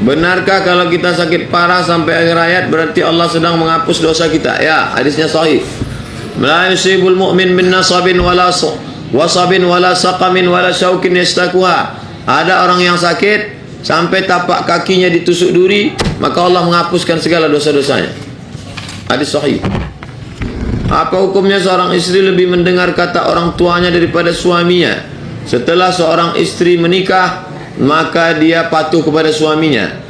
Benarkah kalau kita sakit parah sampai akhir hayat berarti Allah sedang menghapus dosa kita? Ya, hadisnya sahih. La yusibul mu'min min nasabin wala wasabin wala saqamin wala syaukin yastakuha. Ada orang yang sakit sampai tapak kakinya ditusuk duri, maka Allah menghapuskan segala dosa-dosanya. Hadis sahih. Apa hukumnya seorang istri lebih mendengar kata orang tuanya daripada suaminya? Setelah seorang istri menikah, maka dia patuh kepada suaminya.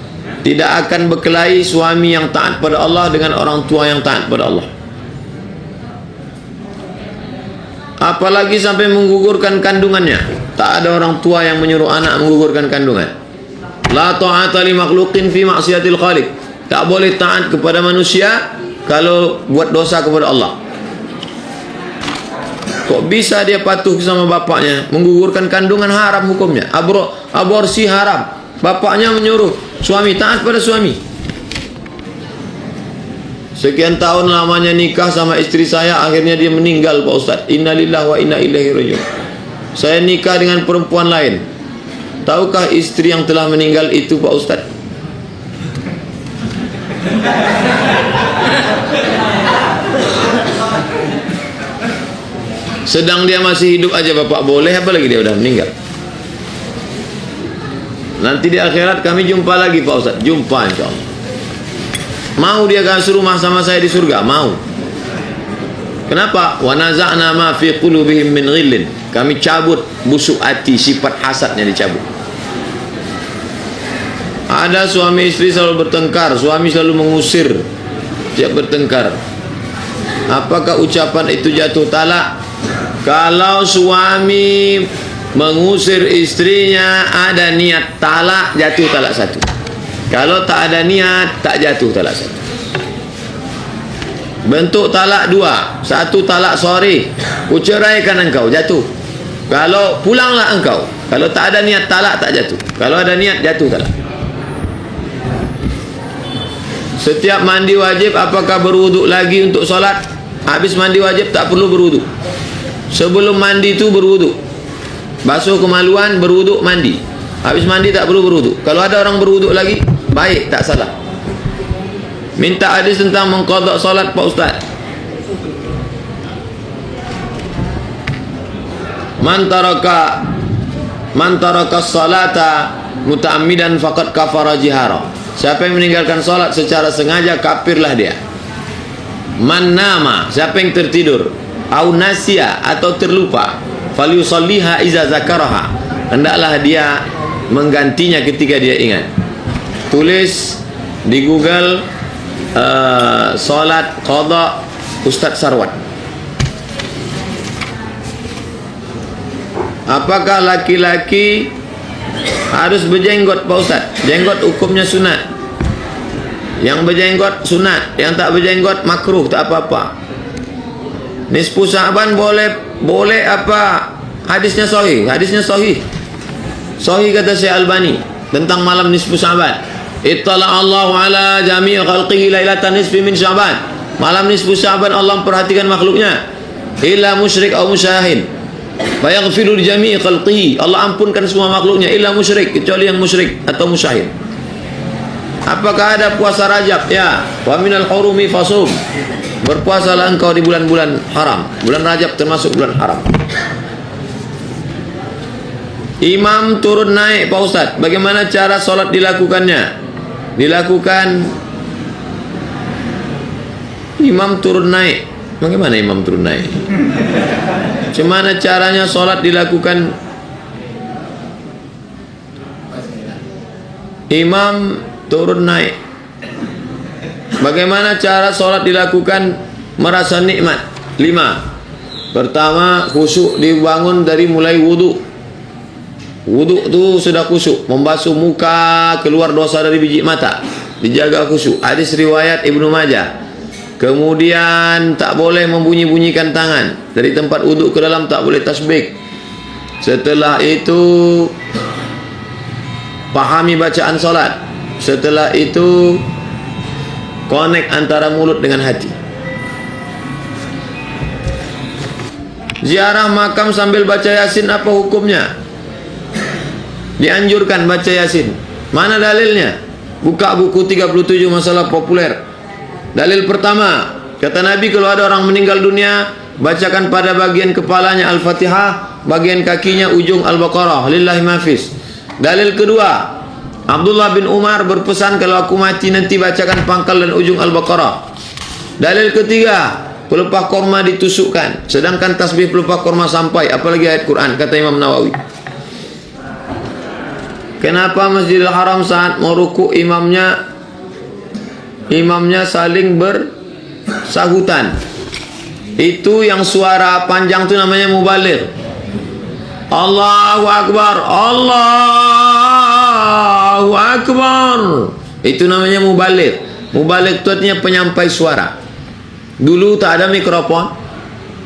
Tidak akan berkelahi suami yang taat pada Allah dengan orang tua yang taat pada Allah. Apalagi sampai menggugurkan kandungannya. Tak ada orang tua yang menyuruh anak menggugurkan kandungan. La ta'ata li makhluqin fi ma'siyatil khaliq. Tak boleh taat kepada manusia kalau buat dosa kepada Allah. Kok bisa dia patuh sama bapaknya? Menggugurkan kandungan haram hukumnya. Aborsi haram. Bapaknya menyuruh suami taat pada suami. Sekian tahun lamanya nikah sama istri saya, akhirnya dia meninggal, Pak Ustaz. Innalillahi wa inna ilaihi raji'un. Saya nikah dengan perempuan lain. Tahukah istri yang telah meninggal itu, Pak Ustaz? Sedang dia masih hidup aja Bapak boleh, apalagi dia udah meninggal. Nanti di akhirat kami jumpa lagi Pak Ustaz. Jumpa insyaAllah. Mau dia kasih rumah sama saya di surga? Mau. Kenapa? Wa naza'na ma fi qulubihim min ghillin. Kami cabut busuk hati, sifat hasadnya dicabut. Ada suami istri selalu bertengkar, suami selalu mengusir setiap bertengkar. Apakah ucapan itu jatuh talak? Kalau suami mengusir istrinya ada niat talak, jatuh talak satu. Kalau tak ada niat, tak jatuh talak satu. Bentuk talak dua. Satu talak sorry, kuceraikan engkau, jatuh. Kalau pulanglah engkau. Kalau tak ada niat talak, tak jatuh. Kalau ada niat, jatuh talak. Setiap mandi wajib, apakah berwuduk lagi untuk solat? Habis mandi wajib tak perlu berwuduk. Sebelum mandi itu berwuduk. Basuh kemaluan, berwuduk, mandi. Habis mandi tak perlu berwuduk. Kalau ada orang berwuduk lagi, baik, tak salah. Minta hadis tentang mengqadha solat Pak Ustaz. Man taraka salata muta'ammidan faqad kafara jihara. Siapa yang meninggalkan salat secara sengaja, kafirlah dia. Man nama, siapa yang tertidur, au nasya atau terlupa, falyusalliha iza zakaraha. Hendaklah dia menggantinya ketika dia ingat. Tulis di Google salat qadha Ustaz Sarwat. Apakah laki-laki harus berjenggot Pak Ustaz? Jenggot hukumnya sunat. Yang berjenggot sunat, yang tak berjenggot makruh, tak apa-apa. Nisfu Sya'ban boleh apa? Hadisnya sahih, hadisnya sahih. Sahih kata Syekh Albani tentang malam nisfu Sya'ban. Ittala Allahu ala jami' khalqihi lailatan nisfi min Sya'ban. Malam nisfu Sya'ban Allah memperhatikan makhluknya. Illa musyrik atau musyahin. Fa yaghfiru li jami' khalqihi. Allah ampunkan semua makhluknya illa musyrik, kecuali yang musyrik atau musyahin. Apakah ada puasa Rajab? Ya. Wa minal hurumi fasum. Berpuasalah engkau di bulan-bulan haram. Bulan Rajab termasuk bulan haram. Imam turun naik Pak Ustaz. Bagaimana cara solat dilakukannya? Dilakukan imam turun naik. Bagaimana imam turun naik? Bagaimana caranya solat dilakukan? Imam turun naik. Bagaimana cara solat dilakukan? Merasa nikmat. 5. Pertama, khusyuk dibangun dari mulai wudhu. Wudhu tu sudah khusyuk, membasuh muka, keluar dosa dari biji mata, dijaga khusyuk. Hadis riwayat Ibnu Majah. Kemudian tak boleh membunyi-bunyikan tangan dari tempat wudhu ke dalam, tak boleh tasbih. Setelah itu pahami bacaan solat. Setelah itu connect antara mulut dengan hati. Ziarah makam sambil baca Yasin, apa hukumnya? Dianjurkan baca Yasin. Mana dalilnya? Buka buku 37 masalah populer. Dalil pertama, kata Nabi, kalau ada orang meninggal dunia, bacakan pada bagian kepalanya Al-Fatihah, bagian kakinya ujung Al-Baqarah, lillahi mafis. Dalil kedua, Abdullah bin Umar berpesan, kalau aku mati nanti bacakan pangkal dan ujung Al-Baqarah. Dalil ketiga, pelepah korma ditusukkan, sedangkan tasbih pelepah korma sampai, apalagi ayat Quran, kata Imam Nawawi. Kenapa Masjidil Haram saat mau ruku imamnya saling bersahutan? Itu yang suara panjang itu namanya mubaligh. Allahu Akbar, Allahu Akbar. Itu namanya mubaligh. Mubaligh itu artinya penyampai suara. Dulu tak ada mikrofon,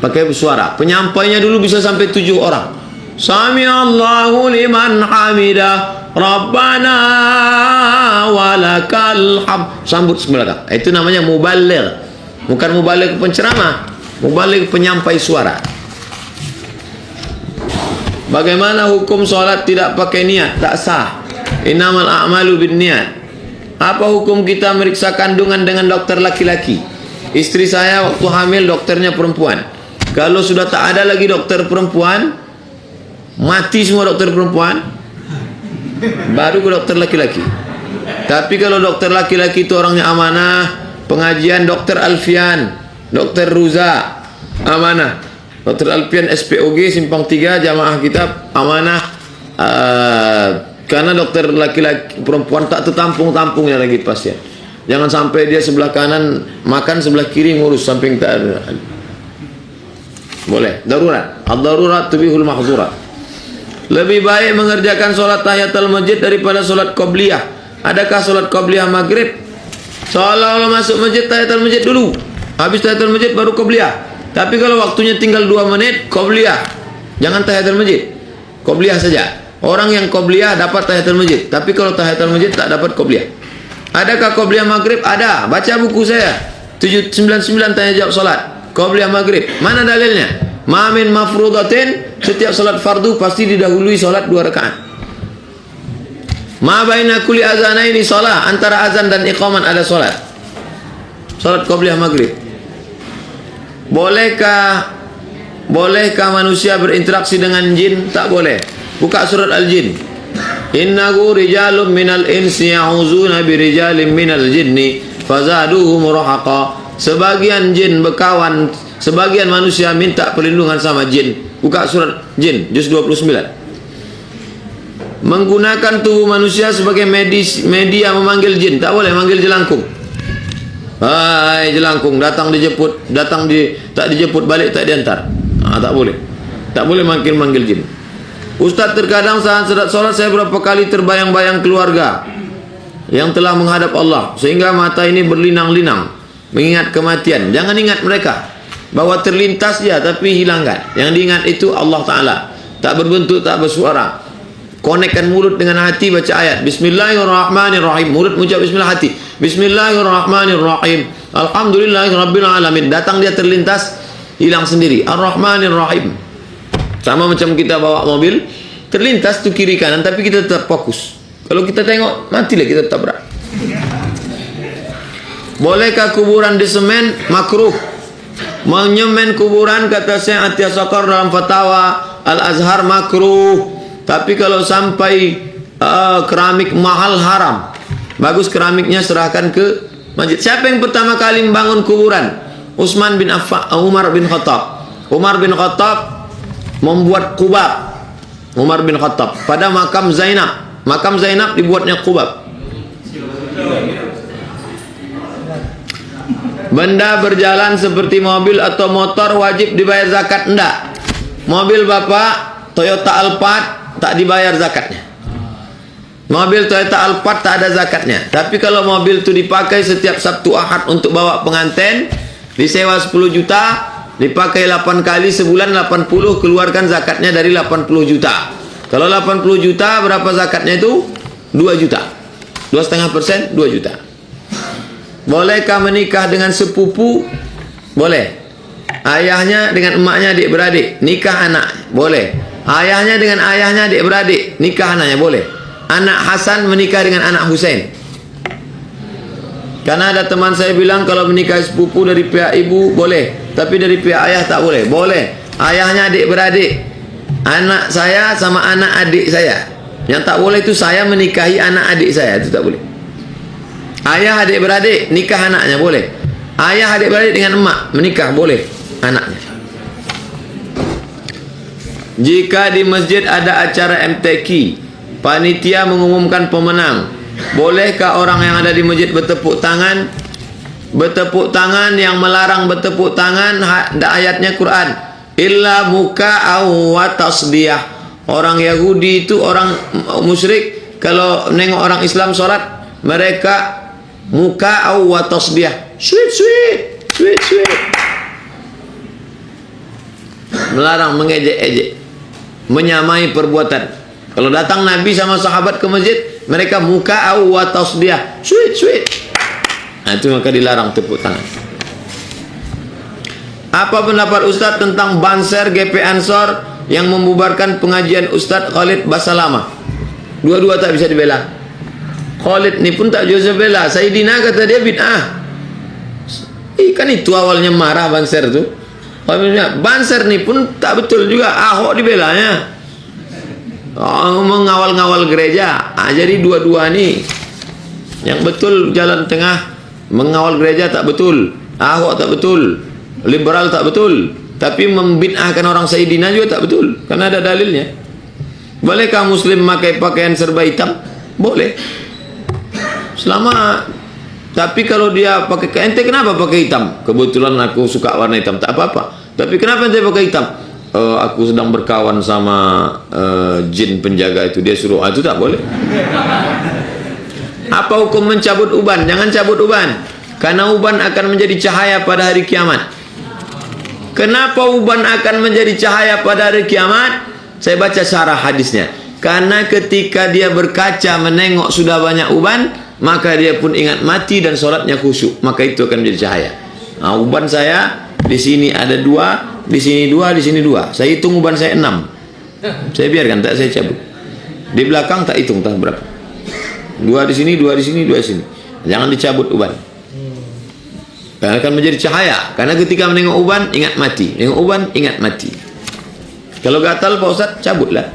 pakai suara. Penyampainya dulu bisa sampai 7 orang. Sami Allahu liman hamidah, Rabbana walakal hamd. Sambut sebelah. Itu namanya mubaligh. Bukan mubaligh penceramah, mubaligh penyampai suara. Bagaimana hukum solat tidak pakai niat? Tak sah. Innamal a'malu binniyat. Apa hukum kita meriksa kandungan dengan dokter laki-laki? Istri saya waktu hamil dokternya perempuan. Kalau sudah tak ada lagi dokter perempuan, mati semua dokter perempuan, baru ke dokter laki-laki. Tapi kalau dokter laki-laki itu orangnya amanah, pengajian dokter Alfian, dokter Ruza, amanah. Dokter Alfian SPOG Simpang 3 Jamaah Kitab, amanah. Karena dokter laki-laki perempuan tak tertampung-tampungnya lagi pasien. Jangan sampai dia sebelah kanan makan, sebelah kiri ngurus, samping tak ada. Boleh, darurat. Ad-darurat tubihul mahzurat. Lebih baik mengerjakan solat tahiyatul masjid daripada solat qobliyah. Adakah solat qobliyah maghrib? Seolah-olah masuk masjid tahiyatul masjid dulu, habis tahiyatul masjid baru qobliyah. Tapi kalau waktunya tinggal 2 menit, qobliyah. Jangan tahiyatul masjid, qobliyah saja. Orang yang qobliyah dapat tahiyatul masjid, tapi kalau tahiyatul masjid tak dapat qobliyah. Adakah qobliyah maghrib? Ada. Baca buku saya 799 tanya jawab solat qobliyah maghrib. Mana dalilnya? Ma min mafrudatin, setiap solat fardu pasti didahului solat 2 rakaat. Ma baina kulli azanaini solat, antara azan dan iqaman ada solat. Solat qobliyah maghrib. Bolehkah manusia berinteraksi dengan jin? Tak boleh. Buka surat Al-Jin. Innahu rijalun minal insi ya'uzuna birijalin minal jinni fazaduhum rahaqa. Sebagian jin berkawan, sebagian manusia minta perlindungan sama jin. Buka surat Jin juz 29. Menggunakan tubuh manusia sebagai media memanggil jin. Tak boleh manggil jelangkung. Hai jelangkung, datang dijemput, tak dijemput balik tak diantar. Tak boleh. Tak boleh manggil jin. Ustaz, terkadang saat solat saya berapa kali terbayang-bayang keluarga yang telah menghadap Allah, sehingga mata ini berlinang-linang mengingat kematian. Jangan ingat mereka, bahwa terlintas ya, tapi hilangkan. Yang diingat itu Allah Ta'ala. Tak berbentuk, tak bersuara. Konekkan mulut dengan hati, baca ayat Bismillahirrahmanirrahim. Mulut mengucap bismillah, hati Bismillahirrahmanirrahim. Alhamdulillahirabbil alamin. Datang dia terlintas, hilang sendiri. Ar-Rahmanirrahim. Sama macam kita bawa mobil, terlintas tu kiri kanan, tapi kita tetap fokus. Kalau kita tengok, matilah kita tabrak. Bolehkah kuburan disemen? Makruh. Menyemen kuburan, kata Syekh Atiyah Saqar dalam fatwa Al-Azhar, makruh. Tapi kalau sampai keramik mahal, haram. Bagus keramiknya, serahkan ke masjid. Siapa yang pertama kali membangun kuburan? Utsman bin Affan, Umar bin Khattab. Umar bin Khattab membuat kubab. Umar bin Khattab pada makam Zainab. Makam Zainab dibuatnya kubab. Benda berjalan seperti mobil atau motor wajib dibayar zakat? Enggak. Mobil bapak Toyota Alphard tak dibayar zakatnya. Mobil Toyota Alphard tak ada zakatnya. Tapi kalau mobil itu dipakai setiap Sabtu Ahad untuk bawa pengantin, disewa 10 juta, dipakai 8 kali sebulan 80, keluarkan zakatnya dari 80 juta. Kalau 80 juta berapa zakatnya itu? 2 juta. 2,5%, 2 juta. Bolehkah menikah dengan sepupu? Boleh. Ayahnya dengan emaknya adik-beradik, nikah anak, boleh. Ayahnya dengan ayahnya adik-beradik, nikah anaknya, boleh. Anak Hasan menikah dengan anak Husain. Karena ada teman saya bilang kalau menikahi sepupu dari pihak ibu boleh, tapi dari pihak ayah tak boleh. Boleh. Ayahnya adik-beradik. Anak saya sama anak adik saya. Yang tak boleh itu saya menikahi anak adik saya, itu tak boleh. Ayah adik-beradik nikah anaknya boleh. Ayah adik-beradik dengan emak menikah boleh anaknya. Jika di masjid ada acara MTQ, panitia mengumumkan pemenang, bolehkah orang yang ada di masjid bertepuk tangan? Bertepuk tangan, yang melarang bertepuk tangan ayatnya Quran, illa muka'aw wa tasdiyah. Orang Yahudi itu, orang musyrik, kalau nengok orang Islam sholat, mereka muka'aw wa tasdiyah, sweet sweet sweet sweet, melarang, mengejek-ejek, menyamai perbuatan. Kalau datang Nabi sama sahabat ke masjid, mereka muka'aw wa tasdiyah, sweet sweet. Nah, itu maka dilarang tepuk tangan. Apa pendapat Ustaz tentang Banser GP Ansor yang membubarkan pengajian Ustaz Khalid Basalama? Dua-dua tak bisa dibela. Khalid ni pun tak bisa bela. Sayyidina kata dia bid'ah. Kan itu awalnya marah Banser tu. Banser ni pun tak betul juga. Ahok dibelanya. Mengawal-ngawal gereja. Jadi dua-dua ni yang betul jalan tengah. Mengawal gereja tak betul. Ahok tak betul. Liberal tak betul. Tapi membid'ahkan orang Sayyidina juga tak betul. Karena ada dalilnya. Bolehkah Muslim memakai pakaian serba hitam? Boleh. Selama, tapi kalau dia pakai, ente kenapa pakai hitam? Kebetulan aku suka warna hitam, tak apa-apa. Tapi kenapa ente pakai hitam? Aku sedang berkawan sama jin penjaga itu, dia suruh. Itu tak boleh. Apa hukum mencabut uban? Jangan cabut uban, karena uban akan menjadi cahaya pada hari kiamat. Kenapa uban akan menjadi cahaya pada hari kiamat? Saya baca syarah hadisnya. Karena ketika dia berkaca menengok sudah banyak uban, maka dia pun ingat mati dan sholatnya khusyuk, maka itu akan menjadi cahaya. Nah, uban saya di sini ada 2, di sini 2, di sini 2. Saya hitung uban saya 6. Saya biarkan, tak saya cabut. Di belakang tak hitung tak berapa. 2 di sini, 2 di sini, 2 di sini. Jangan dicabut uban. Karena akan menjadi cahaya. Karena ketika menengok uban ingat mati, menengok uban ingat mati. Kalau gatal Pak Ustaz, cabutlah.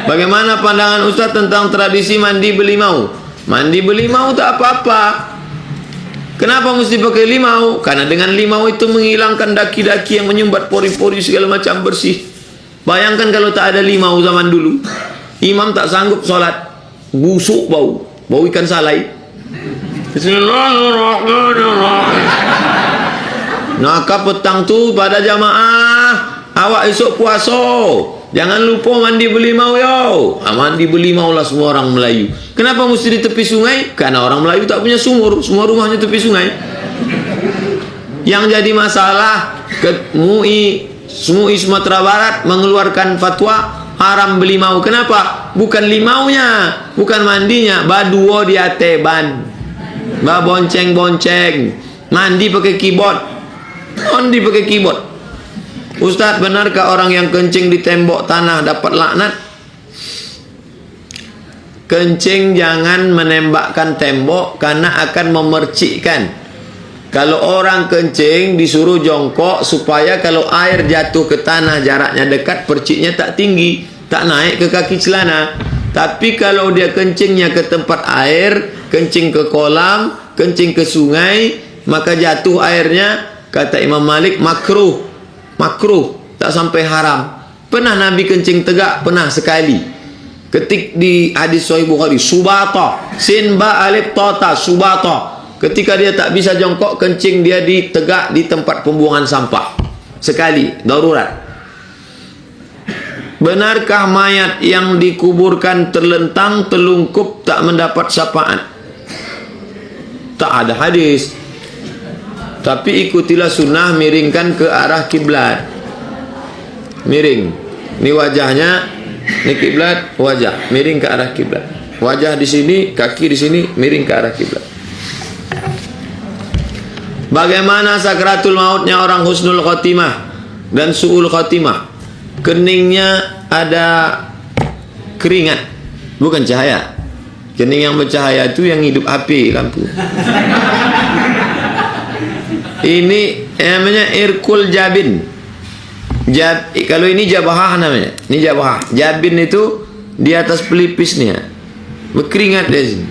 Bagaimana pandangan Ustaz tentang tradisi mandi belimau? Mandi belimau tak apa-apa. Kenapa mesti pakai limau? Karena dengan limau itu menghilangkan daki-daki yang menyumbat pori-pori segala macam, bersih. Bayangkan kalau tak ada limau zaman dulu, imam tak sanggup sholat, busuk bau, bau ikan salai. Bismillahirrahmanirrahim. Maka petang tu pada jamaah, awak esok puasa, jangan lupa mandi belimau yo. Mandi belimau lah semua orang Melayu. Kenapa mesti di tepi sungai? Karena orang Melayu tak punya sumur, semua rumahnya tepi sungai. Yang jadi masalah, MUI Sumatera Barat mengeluarkan fatwa haram belimau. Kenapa? Bukan limaunya, bukan mandinya, baduo di ateban, ba bonceng-bonceng, mandi pakai keyboard, mandi pakai keyboard. Ustaz, benarkah orang yang kencing di tembok tanah dapat laknat? Kencing jangan menembakkan tembok karena akan memercikkan. Kalau orang kencing disuruh jongkok supaya kalau air jatuh ke tanah jaraknya dekat, perciknya tak tinggi, tak naik ke kaki celana. Tapi kalau dia kencingnya ke tempat air, kencing ke kolam, kencing ke sungai, maka jatuh airnya, kata Imam Malik, makruh. Makruh, tak sampai haram. Pernah Nabi kencing tegak? Pernah sekali. Ketik di hadis Sahih Bukhari, subata, sin ba alif ta, subata. Ketika dia tak bisa jongkok, kencing dia di tegak di tempat pembuangan sampah. Sekali, darurat. Benarkah mayat yang dikuburkan terlentang, telungkup, tak mendapat syafaat? Tak ada hadis. Tapi ikutilah sunnah, miringkan ke arah kiblat. Miring. Ini wajahnya, ini kiblat, wajah. Miring ke arah kiblat. Wajah di sini, kaki di sini, miring ke arah kiblat. Bagaimana sakratul mautnya orang husnul khotimah dan su'ul khotimah? Keningnya ada keringat, bukan cahaya. Kening yang bercahaya itu yang hidup api lampu. Ini namanya Irkul Jabin. Kalau ini Jabahah namanya. Ini Jabahah. Jabin itu di atas pelipis nih ya. Berkeringat dari sini.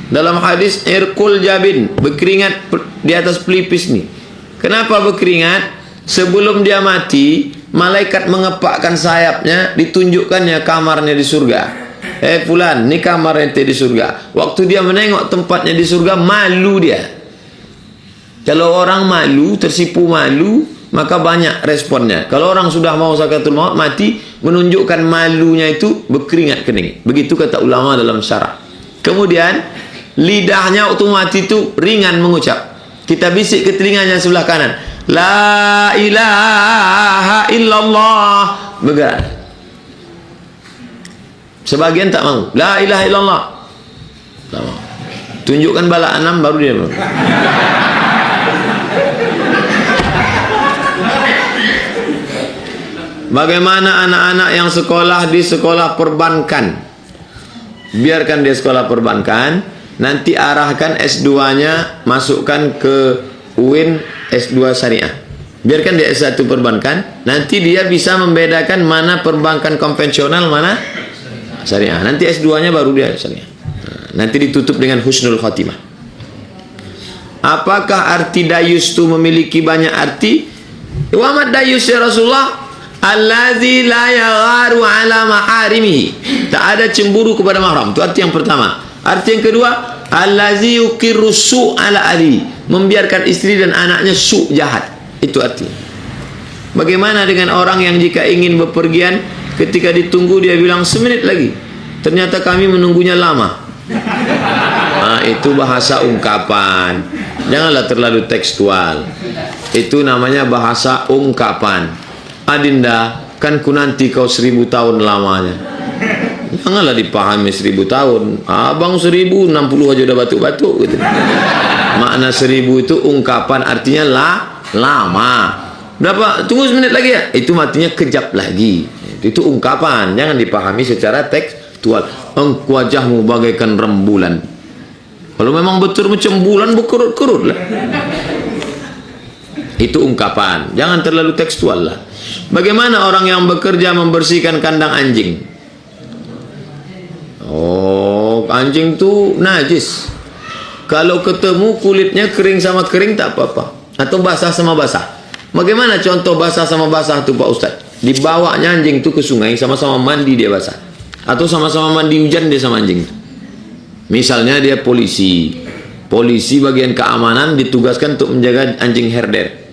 Dalam hadis Irkul Jabin, berkeringat di atas pelipis nih. Kenapa berkeringat? Sebelum dia mati, malaikat mengepakkan sayapnya, ditunjukkannya kamarnya di surga. Fulan, ini kamar ente di surga. Waktu dia menengok tempatnya di surga, malu dia. Kalau orang malu, tersipu malu, maka banyak responnya. Kalau orang sudah mau sakaratul maut, mati, menunjukkan malunya itu berkeringat kening. Begitu kata ulama dalam syarah. Kemudian lidahnya waktu mati itu ringan mengucap. Kita bisik ke telinganya sebelah kanan, la ilaha illallah. Bergerak. Sebagian tak mau, la ilaha illallah. Tak mau. Tunjukkan bala 6 baru dia mau. Bagaimana anak-anak yang sekolah di sekolah perbankan? Biarkan dia sekolah perbankan, nanti arahkan S2-nya, masukkan ke UIN S2 Syariah. Biarkan dia S1 perbankan, nanti dia bisa membedakan mana perbankan konvensional, mana Syariah. Nanti S2-nya baru dia Syariah. Nanti ditutup dengan husnul khatimah. Apakah arti dayus itu memiliki banyak arti? Wa dayus ya Rasulullah? Allazi la yagharu ala maharimihi. Tak ada cemburu kepada mahram. Itu arti yang pertama. Arti yang kedua, allazi yuqirru su' ala ali. Membiarkan istri dan anaknya su' jahat. Itu arti. Bagaimana dengan orang yang jika ingin bepergian, ketika ditunggu dia bilang semenit lagi, ternyata kami menunggunya lama. Nah, itu bahasa ungkapan. Janganlah terlalu tekstual. Itu namanya bahasa ungkapan. Adinda, kan ku nanti kau 1000 tahun lamanya. Janganlah dipahami 1000 tahun. Abang 1060 aja udah batuk-batuk gitu. Makna 1000 itu ungkapan, artinya lama. Berapa? Tunggu semenit lagi ya? Itu artinya kejap lagi. Itu ungkapan, jangan dipahami secara tekstual. Engkau wajahmu bagaikan rembulan. Kalau memang betul macam bulan, berkerut-kerut lah. Itu ungkapan, jangan terlalu tekstual lah. Bagaimana orang yang bekerja membersihkan kandang anjing? Oh, anjing tu najis. Kalau ketemu kulitnya kering sama kering tak apa-apa, atau basah sama basah. Bagaimana contoh basah sama basah tu Pak Ustaz? Dibawanya anjing tu ke sungai, sama-sama mandi dia basah, atau sama-sama mandi hujan dia sama anjing. Misalnya dia polisi bagian keamanan ditugaskan untuk menjaga anjing herder,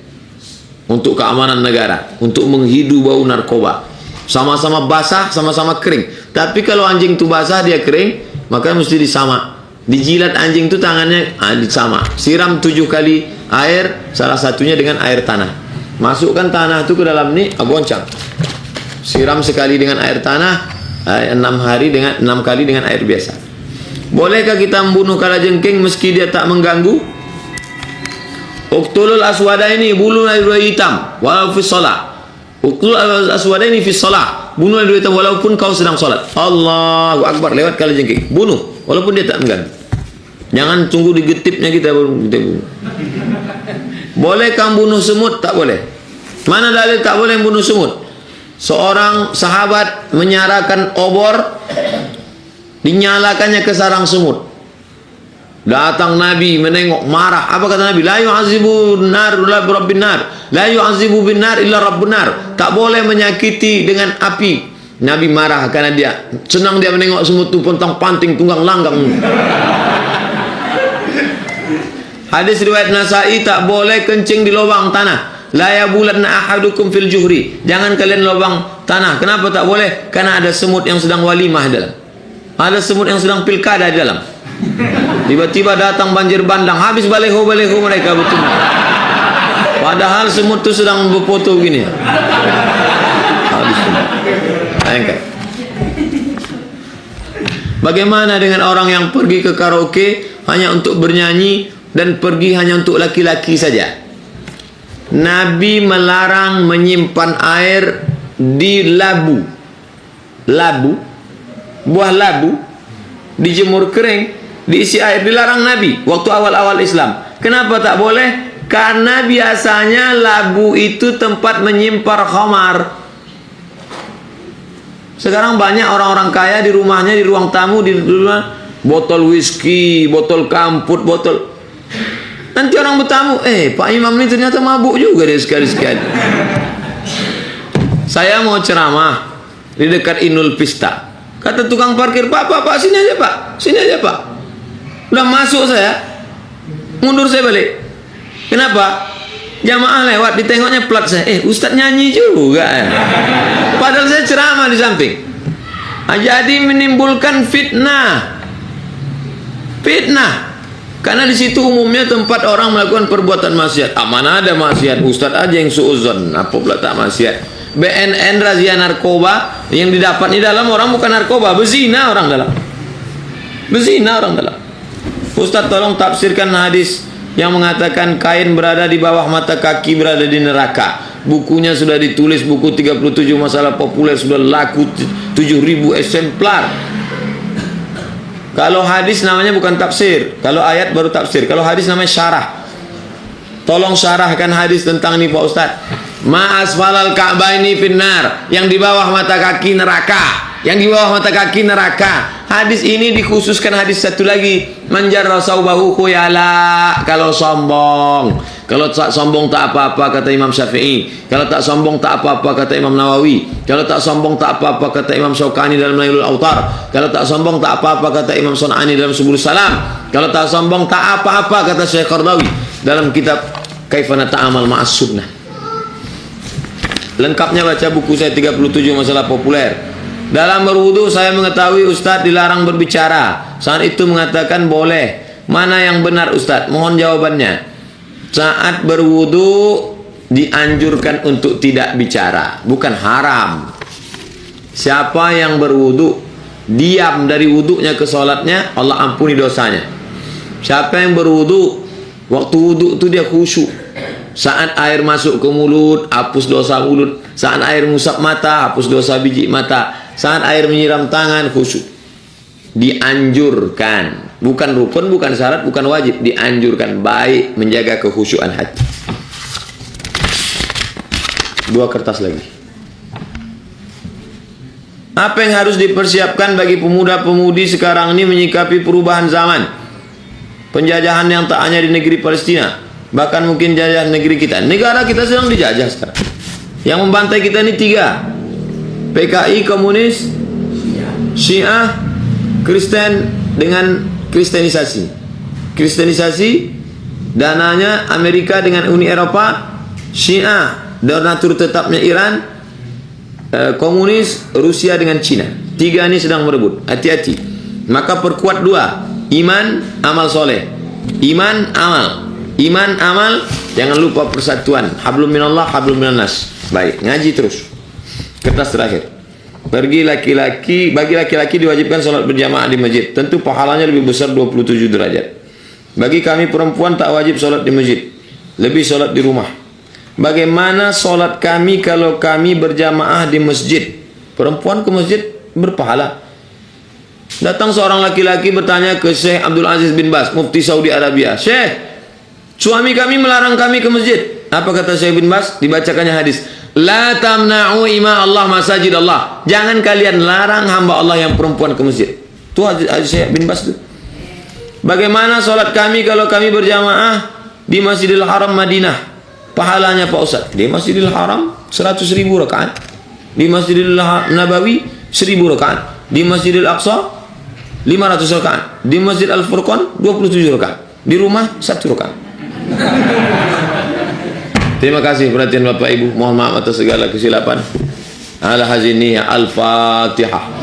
untuk keamanan negara, untuk menghidu bau narkoba. Sama-sama basah, sama-sama kering. Tapi kalau anjing itu basah, dia kering, maka mesti disama. Dijilat anjing itu tangannya disama. Siram 7 kali air, salah satunya dengan air tanah. Masukkan tanah itu ke dalam ni, goncang. Siram sekali dengan air tanah, 6 kali dengan air biasa. Bolehkah kita membunuh kalajengking meski dia tak mengganggu? Uqtulul aswadaini, bunuh dua hitam walau fi shalah. Uqtulul aswadaini fi shalah, bunuh dua hitam walaupun kau sedang salat. Allahu akbar, lewat kalajengking, bunuh walaupun dia tak mengganggu. Jangan tunggu digetipnya kita baru kita bunuh. Bolehkah bunuh semut? Tak boleh. Mana dalil tak boleh bunuh semut? Seorang sahabat menyalakan obor, dinyalakannya ke sarang semut. Datang Nabi menengok, marah. Apa kata Nabi? La yu'azibu nar illa birabbin nar. La yu'azibu bin nar illa rabbun nar. Tak boleh menyakiti dengan api. Nabi marah karena dia senang dia menengok semut itu pontang-panting, tunggang langgang. Hadis riwayat Nasai, tak boleh kencing di lubang tanah. La yabulanna ahadukum fil juhri. Jangan kalian lubang tanah. Kenapa tak boleh? Karena ada semut yang sedang walimah di dalam. Ada semut yang sedang pilkada di dalam. Tiba-tiba datang banjir bandang, habis baleho mereka betul. Padahal semut itu sedang berfoto begini. Habis. Bayangkan. Bagaimana dengan orang yang pergi ke karaoke hanya untuk bernyanyi dan pergi hanya untuk laki-laki saja? Nabi melarang menyimpan air di labu. Labu, buah labu dijemur kering, diisi air, dilarang Nabi waktu awal-awal Islam. Kenapa tak boleh? Karena biasanya labu itu tempat menyimpan khamar. Sekarang banyak orang-orang kaya di rumahnya, di ruang tamu, di rumah, botol whisky, botol kamput, botol. Nanti orang bertamu, Pak Imam ini ternyata mabuk juga dia sekali-sekali. Saya mau ceramah di dekat Inul Pista. Kata tukang parkir, Pak, sini aja Pak, sini aja Pak. Udah masuk saya, mundur saya balik. Kenapa? Jamaah lewat, ditengoknya plat saya. Ustadz nyanyi juga. Padahal saya ceramah di samping. Jadi menimbulkan fitnah. Karena di situ umumnya tempat orang melakukan perbuatan maksiat. Mana ada maksiat? Ustadz aja yang suuzon. Apa pula tak maksiat? BNN razia narkoba yang didapat di dalam orang bukan narkoba, bezina orang dalam. Ustadz tolong tafsirkan hadis yang mengatakan kain berada di bawah mata kaki berada di neraka. Bukunya sudah ditulis, buku 37 masalah populer sudah laku 7.000 eksemplar. Kalau hadis namanya bukan tafsir, kalau ayat baru tafsir, kalau hadis namanya syarah. Tolong syarahkan hadis tentang ini Pak Ustadz. Ma asfalal ka'baini finnar, yang di bawah mata kaki neraka, yang di bawah mata kaki neraka. Hadis ini dikhususkan hadis satu lagi, manjarra saubahu khuyala, kalau sombong. Kalau tak sombong tak apa-apa kata Imam Syafi'i. Kalau tak sombong tak apa-apa kata Imam Nawawi. Kalau tak sombong tak apa-apa kata Imam Syaukani dalam Nailul Autar. Kalau tak sombong tak apa-apa kata Imam Sun'ani dalam Subul Salam. Kalau tak sombong tak apa-apa kata Syekh Qardawi dalam kitab Kaifa Nata'amal Ma'as Sunnah. Lengkapnya baca buku saya 37 masalah populer. Dalam berwudu saya mengetahui Ustadz dilarang berbicara. Saat itu mengatakan boleh. Mana yang benar Ustadz? Mohon jawabannya. Saat berwudu dianjurkan untuk tidak bicara, bukan haram. Siapa yang berwudu diam dari wudunya ke sholatnya, Allah ampuni dosanya. Siapa yang berwudu waktu wudu itu dia khusyuk. Saat air masuk ke mulut, hapus dosa mulut. Saat air ngusap mata, hapus dosa biji mata. Saat air menyiram tangan, khusyuk. Dianjurkan, bukan rukun, bukan syarat, bukan wajib. Dianjurkan, baik menjaga kekhusyuan hati. 2 kertas lagi. Apa yang harus dipersiapkan bagi pemuda-pemudi sekarang ini menyikapi perubahan zaman? Penjajahan yang tak hanya di negeri Palestina, bahkan mungkin jajah negeri kita. Negara kita sedang dijajah sekarang. Yang membantai kita ini 3. PKI, komunis, Syiah, Kristen dengan kristenisasi. Kristenisasi dananya Amerika dengan Uni Eropa, Syiah donatur tetapnya Iran, komunis Rusia dengan Cina. 3 ini sedang merebut. Hati-hati. Maka perkuat 2, iman, amal soleh. Iman, amal, jangan lupa persatuan. Hablum minallah, hablum minannas. Baik, ngaji terus. Kertas terakhir. Bagi laki-laki diwajibkan sholat berjamaah di masjid. Tentu pahalanya lebih besar 27 derajat. Bagi kami perempuan tak wajib sholat di masjid, lebih sholat di rumah. Bagaimana sholat kami kalau kami berjamaah di masjid? Perempuan ke masjid berpahala. Datang seorang laki-laki bertanya ke Syekh Abdul Aziz bin Baz, Mufti Saudi Arabia. Syekh, suami kami melarang kami ke masjid. Apa kata Syekh bin Baz? Dibacakannya hadis. La tamna'u ima Allah masajid Allah. Jangan kalian larang hamba Allah yang perempuan ke masjid. Itu hadis Syekh bin Baz itu. Bagaimana sholat kami kalau kami berjamaah di Masjidil Haram Madinah? Pahalanya Pak Ustaz. Di Masjidil Haram 100.000 rakaat. Di Masjidil Nabawi 1.000 rakaat. Di Masjidil Aqsa 500 rakaat. Di Masjid Al-Furqan 27 rakaat. Di rumah 1 rakaat. Terima kasih perhatian Bapak Ibu. Mohon maaf atas segala kesilapan. Ala haziniya Al-Fatihah.